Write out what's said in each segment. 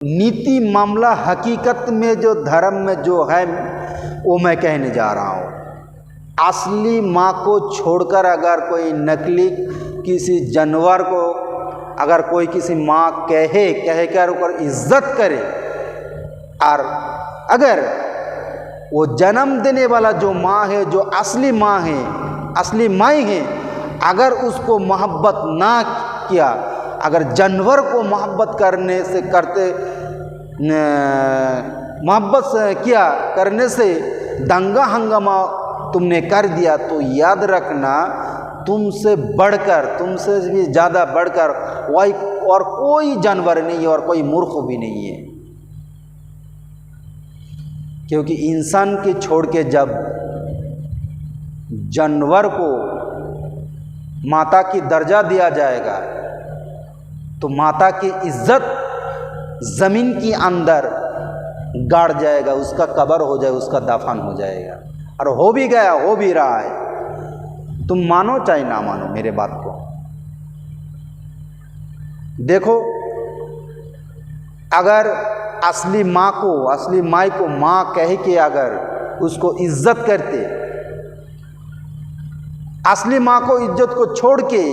नीति मामला हकीकत में जो धर्म में जो है वो मैं कहने जा रहा हूँ। असली माँ को छोड़कर अगर कोई नकली किसी जानवर को अगर कोई किसी माँ कहकर ऊपर इज्जत करे, और अगर वो जन्म देने वाला जो माँ है, जो असली माँ है, असली माई है, अगर उसको मोहब्बत ना किया, अगर जानवर को मोहब्बत करने से करने से दंगा हंगामा तुमने कर दिया, तो याद रखना तुमसे बढ़कर, तुमसे भी ज़्यादा बढ़कर वही और कोई जानवर नहीं है और कोई मूर्ख भी नहीं है। क्योंकि इंसान के छोड़ के जब जानवर को माता की दर्जा दिया जाएगा तो माता की इज्जत ज़मीन के अंदर गाड़ जाएगा, उसका कब्र हो जाए, उसका दफन हो जाएगा। और हो भी गया, हो भी रहा है। तुम मानो चाहे ना मानो मेरे बात को। देखो, अगर असली माँ को, असली माई को माँ कह के अगर उसको इज्जत करते, असली माँ को इज्जत को छोड़ के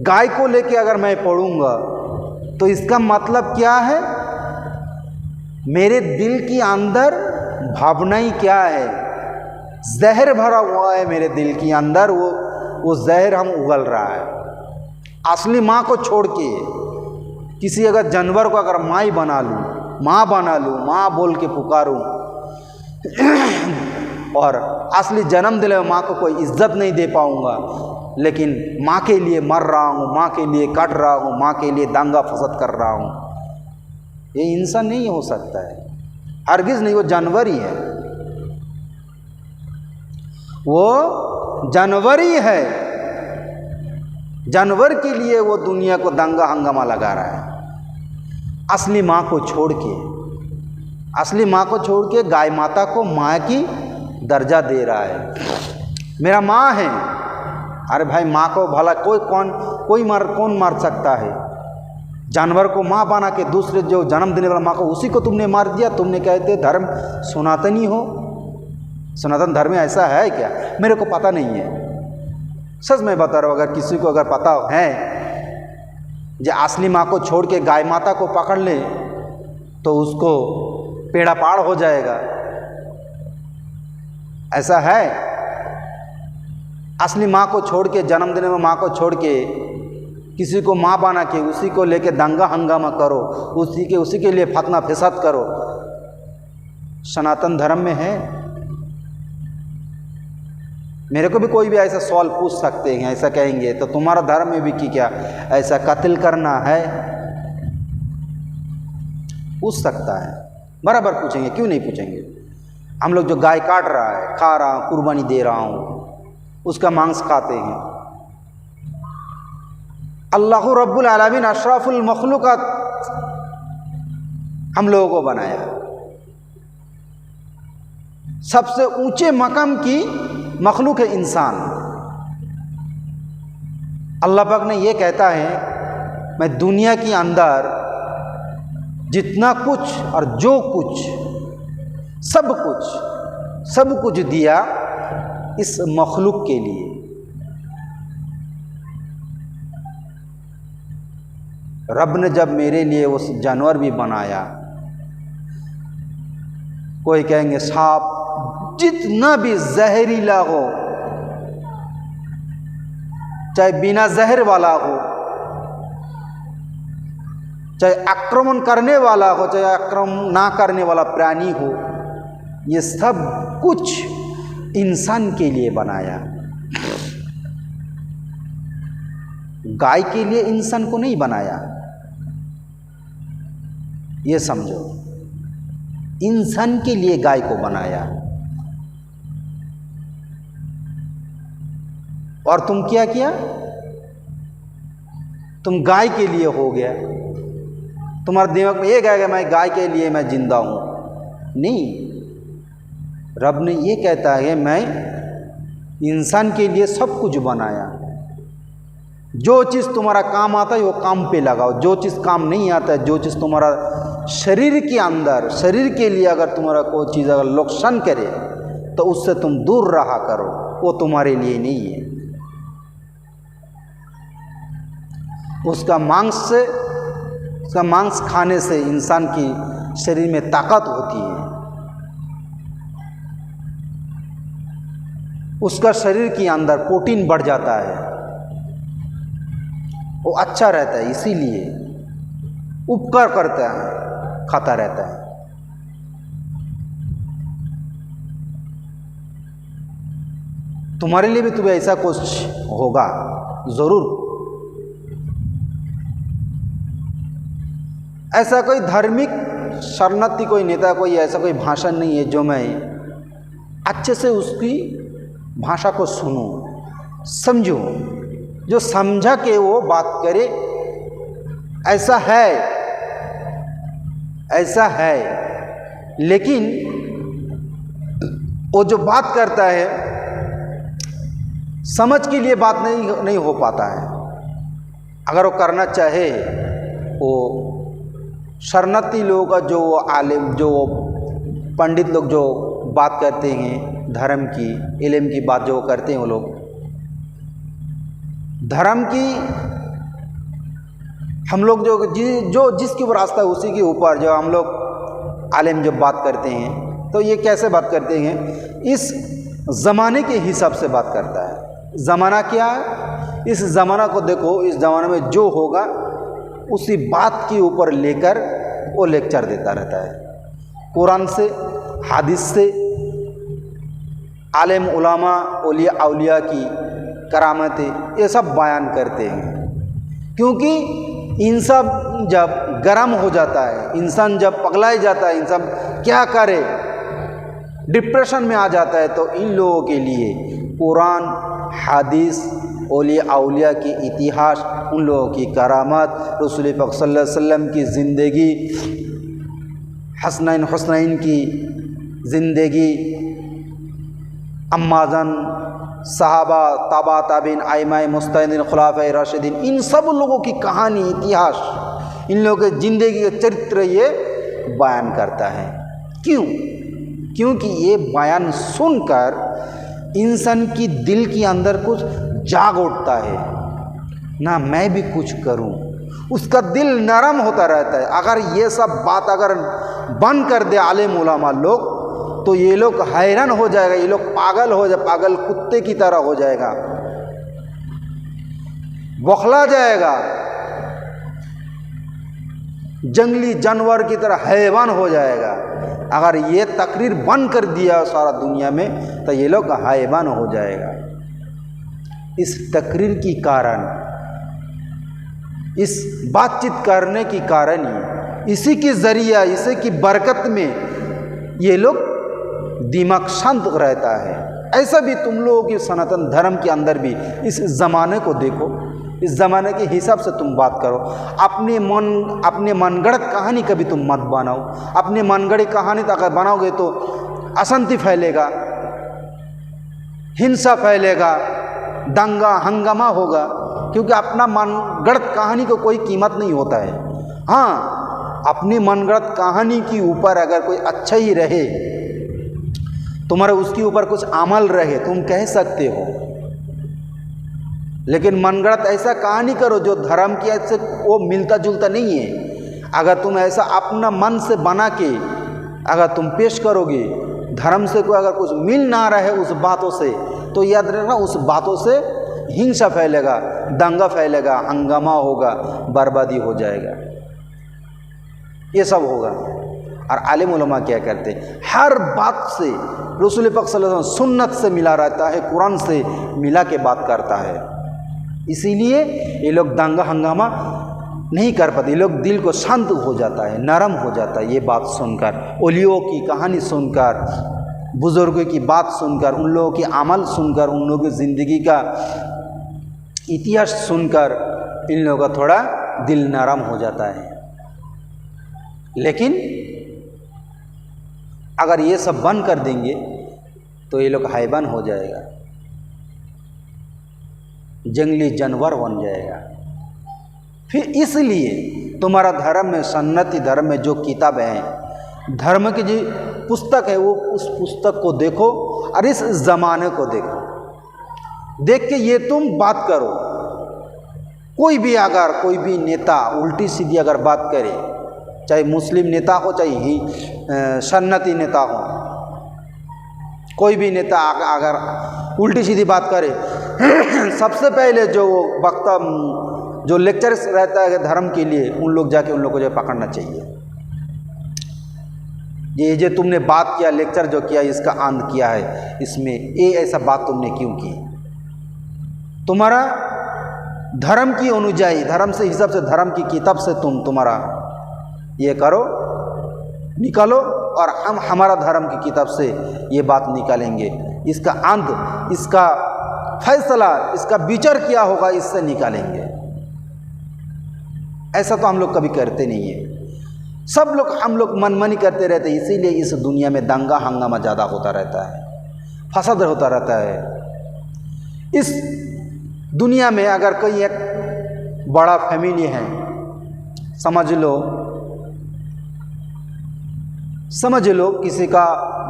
गाय को लेके अगर मैं पढ़ूंगा, तो इसका मतलब क्या है? मेरे दिल के अंदर भावनाएं क्या है? जहर भरा हुआ है मेरे दिल के अंदर, वो जहर हम उगल रहा है। असली माँ को छोड़ के किसी अगर जानवर को अगर माई बना लूँ, माँ बना लूँ, माँ बोल के पुकारूँ और असली जन्म दिले माँ को कोई इज्जत नहीं दे पाऊँगा, लेकिन माँ के लिए मर रहा हूँ, माँ के लिए कट रहा हूँ, माँ के लिए दंगा फसद कर रहा हूँ, ये इंसान नहीं हो सकता है। हरगिज़ नहीं, वो जानवर ही है, वो जानवर ही है। जानवर के लिए वो दुनिया को दंगा हंगामा लगा रहा है। असली माँ को छोड़ के, असली माँ को छोड़ के गाय माता को माँ की दर्जा दे रहा है। मेरा माँ है, अरे भाई माँ को भला कौन मार सकता है? जानवर को माँ बना के दूसरे जो जन्म देने वाला माँ को, उसी को तुमने मार दिया। तुमने कहते धर्म सनातनी हो, सनातन धर्म में ऐसा है क्या? मेरे को पता नहीं है, सच मैं बता रहा हूँ। अगर किसी को अगर पता है जो असली माँ को छोड़ के गाय माता को पकड़ ले तो उसको पेड़ा पाड़ हो जाएगा, ऐसा है? असली माँ को छोड़ के, जन्म देने में माँ को छोड़ के किसी को माँ बना के उसी को लेके दंगा हंगामा करो, उसी के लिए फतना फिसाद करो, सनातन धर्म में है? मेरे को भी कोई भी ऐसा सवाल पूछ सकते हैं, ऐसा कहेंगे तो तुम्हारा धर्म में भी कि क्या ऐसा कत्ल करना है? पूछ सकता है, बराबर पूछेंगे, क्यों नहीं पूछेंगे। हम लोग जो गाय काट रहा है, खा रहा हूँ, कुर्बानी दे रहा हूँ, उसका मांस खाते हैं। अल्लाह रब्बुल आलमीन अशरफुल मखलूक़ात हम लोगों को बनाया, सबसे ऊंचे मकाम की मखलूक है इंसान। अल्लाह पाक ने ये कहता है, मैं दुनिया के अंदर जितना कुछ और जो कुछ, सब कुछ दिया इस मखलूक के लिए। रब ने जब मेरे लिए उस जानवर भी बनाया, कोई कहेंगे सांप जितना भी जहरीला हो, चाहे बिना जहर वाला हो, चाहे आक्रमण करने वाला हो, चाहे आक्रमण ना करने वाला प्राणी हो, ये सब कुछ इंसान के लिए बनाया। गाय के लिए इंसान को नहीं बनाया, ये समझो। इंसान के लिए गाय को बनाया। और तुम क्या किया? तुम गाय के लिए हो गया। तुम्हारे दिमाग में ये कहेगा मैं गाय के लिए मैं जिंदा हूं। नहीं, रब ने ये कहता है मैं इंसान के लिए सब कुछ बनाया। जो चीज़ तुम्हारा काम आता है वो काम पे लगाओ, जो चीज़ काम नहीं आता है, जो चीज़ तुम्हारा शरीर के अंदर, शरीर के लिए अगर तुम्हारा कोई चीज़ अगर नुकसान करे तो उससे तुम दूर रहा करो, वो तुम्हारे लिए नहीं है। उसका मांस खाने से इंसान की शरीर में ताकत होती है, उसका शरीर के अंदर प्रोटीन बढ़ जाता है, वो अच्छा रहता है, इसीलिए उपकार करता है, खाता रहता है। तुम्हारे लिए भी तुम्हें ऐसा कुछ होगा ज़रूर। ऐसा कोई धार्मिक शरणार्थी, कोई नेता, कोई ऐसा कोई भाषण नहीं है जो मैं अच्छे से उसकी भाषा को सुनूं, समझूं, जो समझा के वो बात करे। ऐसा है, लेकिन वो जो बात करता है समझ के लिए बात नहीं हो पाता है। अगर वो करना चाहे, वो शरणार्थी लोगों का जो आलिम, जो पंडित लोग जो बात करते हैं धर्म की, इल्म की बात जो करते हैं, वो लोग धर्म की, हम लोग जो जिसके ऊपर आस्था है उसी के ऊपर जो हम लोग आलिम जब बात करते हैं तो ये कैसे बात करते हैं, इस ज़माने के हिसाब से बात करता है। ज़माना क्या है, इस ज़माना को देखो, इस ज़माने में जो होगा उसी बात के ऊपर लेकर वो लेक्चर देता रहता है। कुरान से, हदीस से, आलिम उलामा, औलिया की करामतें, ये सब बयान करते हैं। क्योंकि इंसान जब गर्म हो जाता है, इंसान जब पगलाए जाता है, इंसान क्या करे, डिप्रेशन में आ जाता है, तो इन लोगों के लिए कुरान, हदीस, औलिया की इतिहास, उन लोगों की करामत, रसूल पाक सल्लल्लाहु अलैहि वसल्लम की ज़िंदगी, हसनैन हुसनैन की ज़िंदगी, अम्माज़न, सहाबा, ताबा ताबीन, आइमाए मुस्तहिदीन, खुलाफाए राशिदीन, इन सब लोगों की कहानी, इतिहास, इन लोगों के ज़िंदगी के चरित्र ये बयान करता है। क्यों? क्योंकि ये बयान सुनकर इंसान की दिल के अंदर कुछ जाग उठता है ना, मैं भी कुछ करूं, उसका दिल नरम होता रहता है। अगर ये सब बात अगर बंद कर दे आलिम उलमा लोग, तो ये लोग हैरान हो जाएगा, ये लोग पागल हो जाए, पागल कुत्ते की तरह हो जाएगा, बौखला जाएगा, जंगली जानवर की तरह हैवान हो जाएगा। अगर ये तकरीर बंद कर दिया सारा दुनिया में, तो ये लोग हैवान हो जाएगा। इस तकरीर की कारण, इस बातचीत करने की कारण ही, इसी के ज़रिया, इसी की बरकत में ये लोग दिमाग शांत रहता है। ऐसा भी तुम लोगों की सनातन धर्म के अंदर भी इस ज़माने को देखो, इस ज़माने के हिसाब से तुम बात करो। अपने मनगढ़ंत कहानी कभी तुम मत बनाओ। अपने मनगढ़ंत कहानी अगर बनाओगे तो अशांति फैलेगा, हिंसा फैलेगा, दंगा हंगामा होगा, क्योंकि अपना मनगढ़ंत कहानी को कोई कीमत नहीं होता है। हाँ, अपनी मनगढ़ंत कहानी के ऊपर अगर कोई अच्छा ही रहे, तुम्हारे उसके ऊपर कुछ अमल रहे, तुम कह सकते हो, लेकिन मनगढ़ंत ऐसा कहानी करो जो धर्म की ऐसे वो मिलता जुलता नहीं है। अगर तुम ऐसा अपना मन से बना के अगर तुम पेश करोगे, धर्म से कोई अगर कुछ मिल ना रहे उस बातों से, तो याद रखना उस बातों से हिंसा फैलेगा, दंगा फैलेगा, हंगामा होगा, बर्बादी हो जाएगा, ये सब होगा। और आलिम उलमा क्या करते हैं, हर बात से रसूल पाक सल्लल्लाहु अलैहि वसल्लम सुन्नत से मिला रहता है, कुरान से मिला के बात करता है। इसीलिए ये लोग दंगा हंगामा नहीं कर पाते, ये लोग दिल को शांत हो जाता है, नरम हो जाता है ये बात सुनकर, ओलियों की कहानी सुनकर, बुज़ुर्गों की बात सुनकर, उन लोगों के अमल सुनकर, उन लोगों की ज़िंदगी का इतिहास सुनकर इन लोगों का थोड़ा दिल नरम हो जाता है। लेकिन अगर ये सब बंद कर देंगे तो ये लोग हैवान हो जाएगा, जंगली जानवर बन जाएगा। फिर इसलिए तुम्हारा धर्म में, सन्नति धर्म में जो किताब है, धर्म की जो पुस्तक है, वो उस पुस्तक को देखो और इस ज़माने को देखो। देख के ये तुम बात करो। कोई भी अगर कोई भी नेता उल्टी सीधी अगर बात करे, चाहे मुस्लिम नेता हो चाहे सन्नती नेता हो, कोई भी नेता अगर उल्टी सीधी बात करे, सबसे पहले जो वक्ता जो लेक्चर रहता है धर्म के लिए, उन लोग जाके उन लोग को जो पकड़ना चाहिए। ये जो तुमने बात किया, लेक्चर जो किया, इसका अंत किया है, इसमें ये ऐसा बात तुमने क्यों की? तुम्हारा धर्म की अनुयायी, धर्म से हिसाब से, धर्म की किताब से तुम्हारा ये करो, निकालो, और हम हमारा धर्म की किताब से ये बात निकालेंगे। इसका अंत, इसका फैसला, इसका विचार क्या होगा, इससे निकालेंगे। ऐसा तो हम लोग कभी करते नहीं है। सब लोग, हम लोग मनमानी करते रहते हैं, इसीलिए इस दुनिया में दंगा हंगामा ज़्यादा होता रहता है, फसाद होता रहता है। इस दुनिया में अगर कोई एक बड़ा फैमिली है, समझ लो किसी का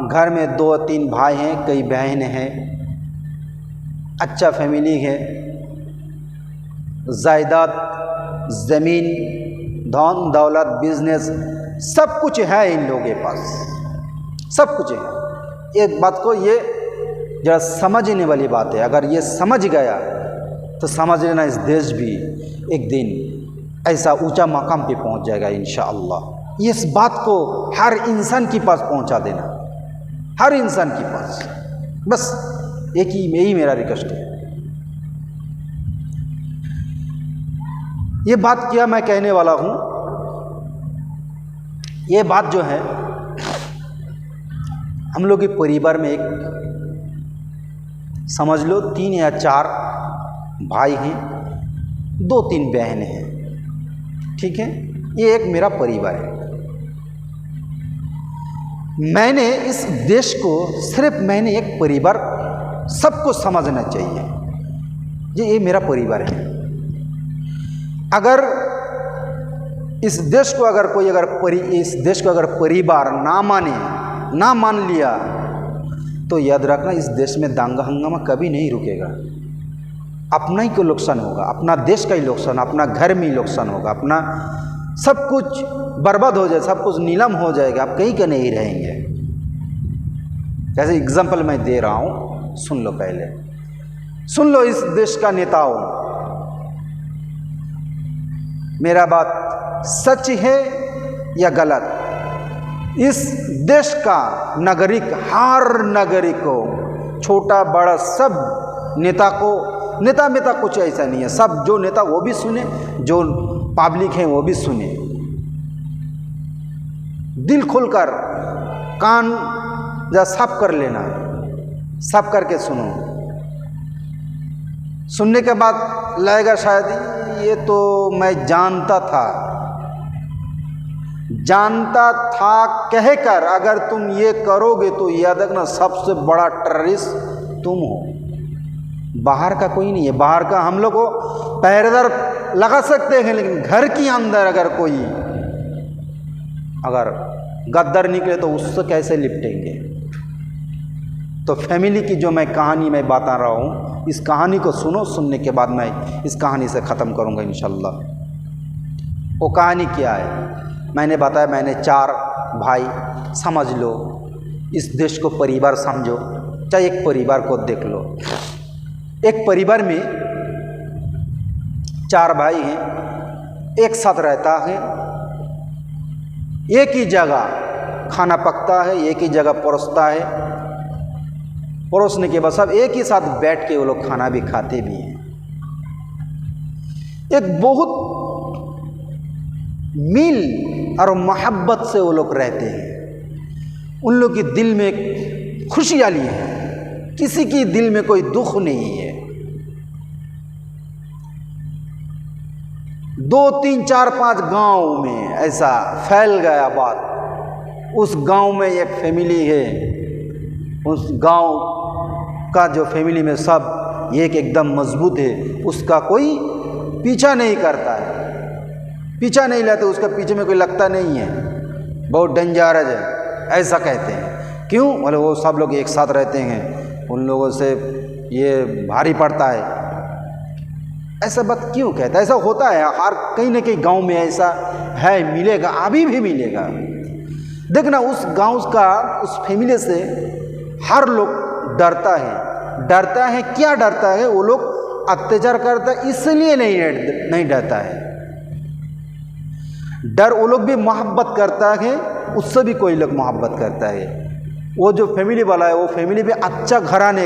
घर में 2-3 भाई हैं, कई बहन हैं, अच्छा फैमिली है, जायदाद, ज़मीन, धन दौलत, बिजनेस, सब कुछ है इन लोगों के पास, सब कुछ है। एक बात को ये जरा समझने वाली बात है, अगर ये समझ गया तो समझ लेना इस देश भी एक दिन ऐसा ऊंचा मकाम पे पहुंच जाएगा इंशाअल्लाह। इस बात को हर इंसान के पास पहुंचा देना, हर इंसान के पास। बस यही मेरा रिक्वेस्ट है। ये बात क्या मैं कहने वाला हूँ, ये बात जो है, हम लोग के परिवार में एक समझ लो 3 या 4 भाई हैं, 2-3 बहन हैं, ठीक है। ये एक मेरा परिवार है। मैंने इस देश को सिर्फ मैंने एक परिवार सबको समझना चाहिए, ये मेरा परिवार है। अगर इस देश को अगर कोई इस देश को अगर परिवार ना मान लिया तो याद रखना इस देश में दंगा हंगामा कभी नहीं रुकेगा। अपना ही को नुकसान होगा, अपना देश का ही नुकसान, अपना घर में ही नुकसान होगा, अपना सब कुछ बर्बाद हो जाए, सब कुछ नीलाम हो जाएगा, आप कहीं का नहीं रहेंगे। जैसे एग्जाम्पल मैं दे रहा हूँ, सुन लो, पहले सुन लो। इस देश का नेताओं, मेरा बात सच है या गलत, इस देश का नागरिक, हर नागरिक को, छोटा बड़ा सब नेता कुछ ऐसा नहीं है, सब जो नेता वो भी सुने, जो पब्लिक है वो भी सुने, दिल खोलकर कान जा साफ कर लेना, साफ करके सुनो। सुनने के बाद लगेगा शायद ये तो मैं जानता था कहकर अगर तुम ये करोगे तो याद रखना सबसे बड़ा टेररिस्ट तुम हो, बाहर का कोई नहीं है। बाहर का हम लोग को पहरेदार लगा सकते हैं, लेकिन घर के अंदर अगर कोई गद्दार निकले तो उससे कैसे निपटेंगे। तो फैमिली की जो मैं कहानी मैं बता रहा हूँ, इस कहानी को सुनो, सुनने के बाद मैं इस कहानी से ख़त्म करूँगा इंशाल्लाह। वो कहानी क्या है मैंने बताया, मैंने 4 भाई, समझ लो इस देश को परिवार समझो, चाहे एक परिवार को देख लो। एक परिवार में 4 भाई हैं, एक साथ रहता है, एक ही जगह खाना पकता है, एक ही जगह परोसता है, परोसने के बाद सब एक ही साथ बैठ के वो लोग खाना भी खाते भी हैं। एक बहुत मिल और मोहब्बत से वो लोग रहते हैं। उन लोग के दिल में खुशहाली है, किसी की दिल में कोई दुख नहीं है। 2, 3, 4, 5 गांव में ऐसा फैल गया बात। उस गांव में एक फैमिली है, उस गांव का जो फैमिली में सब एक एकदम मजबूत है, उसका कोई पीछा नहीं करता है। पीछा नहीं लेते, उसके पीछे में कोई लगता नहीं है, बहुत डेंजरस है, ऐसा कहते हैं। क्यों? बोले वो सब लोग एक साथ रहते हैं, उन लोगों से ये भारी पड़ता है। ऐसा बात क्यों कहता है? ऐसा होता है हर कहीं ना कहीं गांव में, ऐसा है, मिलेगा, अभी भी मिलेगा। देखना उस गांव का, उस फैमिली से हर लोग डरता है। डरता है, क्या डरता है? वो लोग अत्याचार करता है इसलिए नहीं डरता है। डर वो लोग भी मोहब्बत करता है, उससे भी कोई लोग मोहब्बत करता है। वो जो फैमिली वाला है, वो फैमिली भी अच्छा घराने